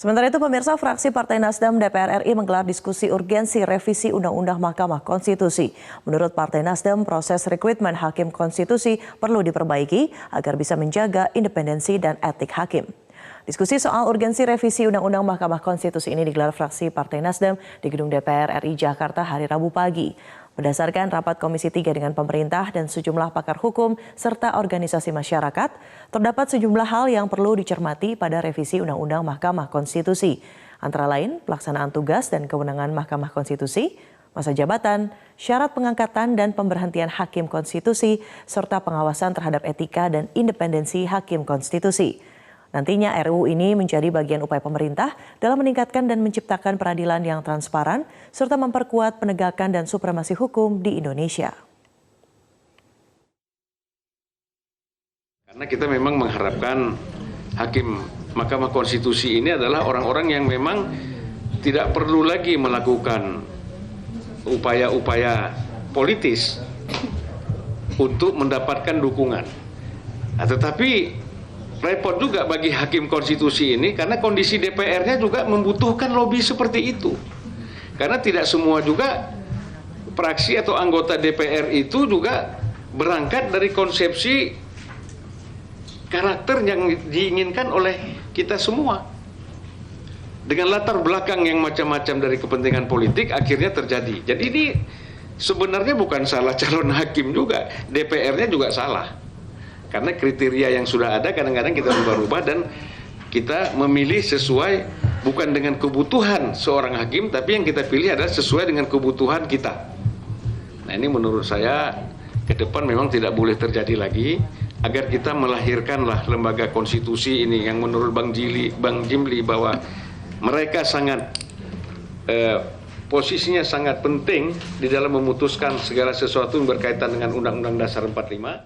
Sementara itu, pemirsa, fraksi Partai Nasdem DPR RI menggelar diskusi urgensi revisi Undang-Undang Mahkamah Konstitusi. Menurut Partai Nasdem, proses rekrutmen hakim konstitusi perlu diperbaiki agar bisa menjaga independensi dan etik hakim. Diskusi soal urgensi revisi Undang-Undang Mahkamah Konstitusi ini digelar fraksi Partai Nasdem di Gedung DPR RI Jakarta hari Rabu pagi. Berdasarkan rapat Komisi 3 dengan pemerintah dan sejumlah pakar hukum serta organisasi masyarakat, terdapat sejumlah hal yang perlu dicermati pada revisi Undang-Undang Mahkamah Konstitusi. Antara lain, pelaksanaan tugas dan kewenangan Mahkamah Konstitusi, masa jabatan, syarat pengangkatan dan pemberhentian hakim konstitusi, serta pengawasan terhadap etika dan independensi hakim konstitusi. Nantinya RUU ini menjadi bagian upaya pemerintah dalam meningkatkan dan menciptakan peradilan yang transparan serta memperkuat penegakan dan supremasi hukum di Indonesia. Karena kita memang mengharapkan hakim Mahkamah Konstitusi ini adalah orang-orang yang memang tidak perlu lagi melakukan upaya-upaya politis untuk mendapatkan dukungan. Tetapi repot juga bagi hakim konstitusi ini karena kondisi DPR-nya juga membutuhkan lobby seperti itu. Karena tidak semua juga fraksi atau anggota DPR itu juga berangkat dari konsepsi karakter yang diinginkan oleh kita semua. Dengan latar belakang yang macam-macam dari kepentingan politik akhirnya terjadi. Jadi ini sebenarnya bukan salah calon hakim juga, DPR-nya juga salah. Karena kriteria yang sudah ada kadang-kadang kita rubah-rubah dan kita memilih sesuai bukan dengan kebutuhan seorang hakim, tapi yang kita pilih adalah sesuai dengan kebutuhan kita. Nah, ini menurut saya ke depan memang tidak boleh terjadi lagi agar kita melahirkanlah lembaga konstitusi ini yang menurut Bang Jimli bahwa mereka sangat posisinya sangat penting di dalam memutuskan segala sesuatu yang berkaitan dengan Undang-Undang Dasar 45.